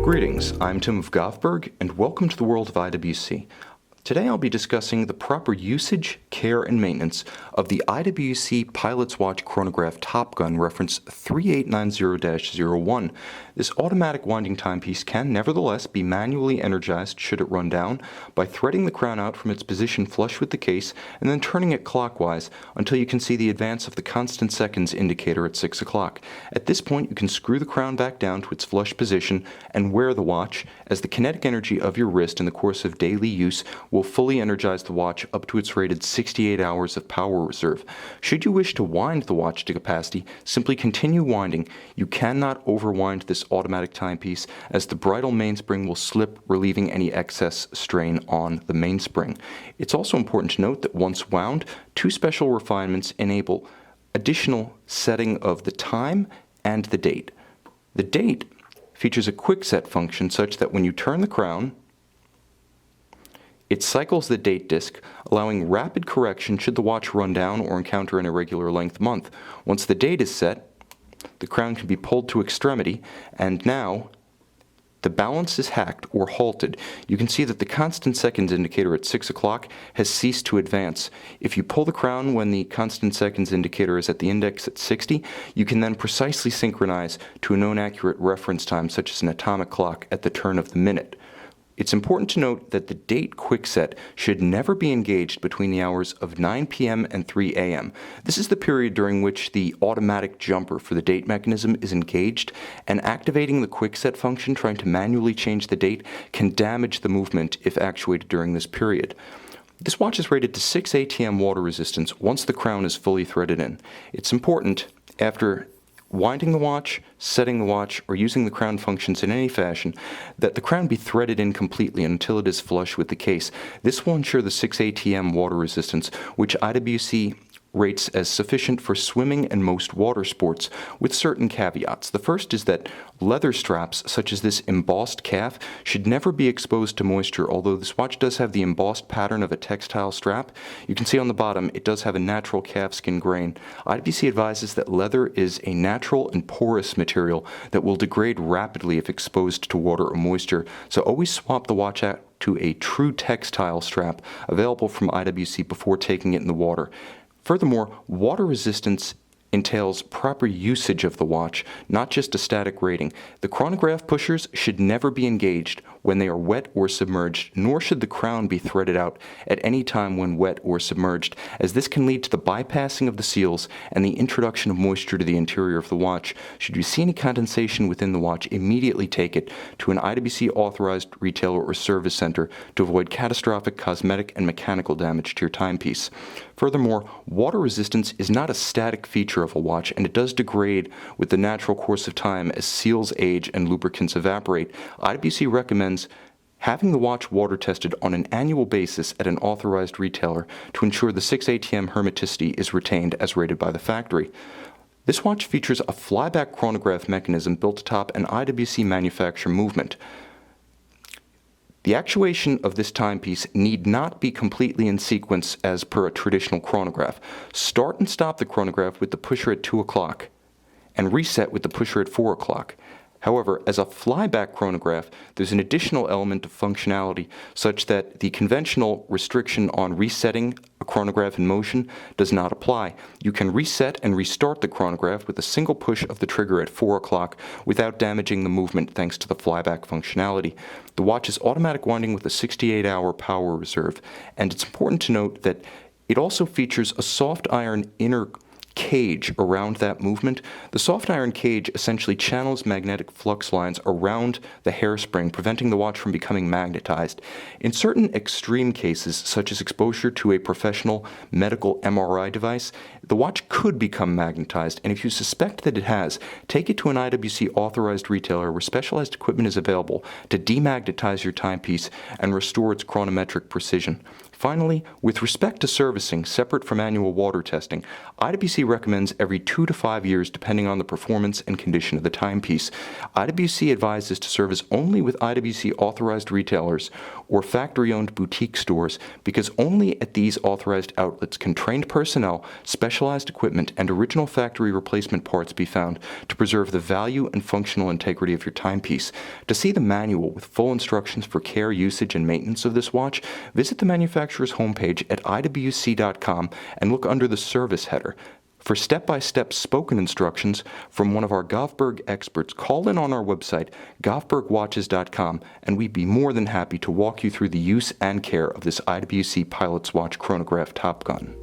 Greetings, I'm Tim of Govberg, and welcome to the world of IWC. Today I'll be discussing the proper usage, care, and maintenance of the IWC Pilot's Watch Chronograph Top Gun reference 3890-01. This automatic winding timepiece can nevertheless be manually energized should it run down by threading the crown out from its position flush with the case and then turning it clockwise until you can see the advance of the constant seconds indicator at 6 o'clock. At this point you can screw the crown back down to its flush position and wear the watch, as the kinetic energy of your wrist in the course of daily use will fully energize the watch up to its rated 68 hours of power reserve. Should you wish to wind the watch to capacity, simply continue winding. You cannot overwind this automatic timepiece, as the bridle mainspring will slip, relieving any excess strain on the mainspring. It's also important to note that once wound, two special refinements enable additional setting of the time and the date. The date features a quick set function such that when you turn the crown, it cycles the date disc, allowing rapid correction should the watch run down or encounter an irregular length month. Once the date is set, the crown can be pulled to extremity, and now the balance is hacked or halted. You can see that the constant seconds indicator at 6 o'clock has ceased to advance. If you pull the crown when the constant seconds indicator is at the index at 60, you can then precisely synchronize to a known accurate reference time, such as an atomic clock, at the turn of the minute. It's important to note that the date quickset should never be engaged between the hours of 9 p.m. and 3 a.m. This is the period during which the automatic jumper for the date mechanism is engaged, and activating the quickset function, trying to manually change the date, can damage the movement if actuated during this period. This watch is rated to 6 ATM water resistance once the crown is fully threaded in. It's important, after winding the watch, setting the watch, or using the crown functions in any fashion, that the crown be threaded in completely until it is flush with the case. This will ensure the 6 ATM water resistance, which IWC rates as sufficient for swimming and most water sports, with certain caveats. The first is that leather straps, such as this embossed calf, should never be exposed to moisture. Although this watch does have the embossed pattern of a textile strap, you can see on the bottom it does have a natural calfskin grain. IWC advises that leather is a natural and porous material that will degrade rapidly if exposed to water or moisture, so always swap the watch out to a true textile strap available from IWC before taking it in the water. Furthermore, water resistance entails proper usage of the watch, not just a static rating. The chronograph pushers should never be engaged when they are wet or submerged, nor should the crown be threaded out at any time when wet or submerged, as this can lead to the bypassing of the seals and the introduction of moisture to the interior of the watch. Should you see any condensation within the watch, immediately take it to an IWC authorized retailer or service center to avoid catastrophic cosmetic and mechanical damage to your timepiece. Furthermore, water resistance is not a static feature of a watch, and it does degrade with the natural course of time as seals age and lubricants evaporate. IWC recommends having the watch water tested on an annual basis at an authorized retailer to ensure the 6 ATM hermeticity is retained as rated by the factory. This watch features a flyback chronograph mechanism built atop an IWC manufacturer movement. The actuation of this timepiece need not be completely in sequence as per a traditional chronograph. Start and stop the chronograph with the pusher at 2 o'clock and reset with the pusher at 4 o'clock. However, as a flyback chronograph, there's an additional element of functionality such that the conventional restriction on resetting a chronograph in motion does not apply. You can reset and restart the chronograph with a single push of the trigger at 4 o'clock without damaging the movement thanks to the flyback functionality. The watch is automatic winding with a 68-hour power reserve, and it's important to note that it also features a soft iron inner cage around that movement. The soft iron cage essentially channels magnetic flux lines around the hairspring, preventing the watch from becoming magnetized. In certain extreme cases, such as exposure to a professional medical MRI device, the watch could become magnetized, and if you suspect that it has, take it to an IWC authorized retailer where specialized equipment is available to demagnetize your timepiece and restore its chronometric precision. Finally, with respect to servicing, separate from annual water testing, IWC recommends every 2 to 5 years depending on the performance and condition of the timepiece. IWC advises to service only with IWC authorized retailers or factory-owned boutique stores, because only at these authorized outlets can trained personnel specialize specialized equipment and original factory replacement parts be found to preserve the value and functional integrity of your timepiece. To see the manual with full instructions for care, usage, and maintenance of this watch, visit the manufacturer's homepage at IWC.com and look under the service header. For step-by-step spoken instructions from one of our Govberg experts, call in on our website, govbergwatches.com, and we'd be more than happy to walk you through the use and care of this IWC Pilot's Watch Chronograph Top Gun.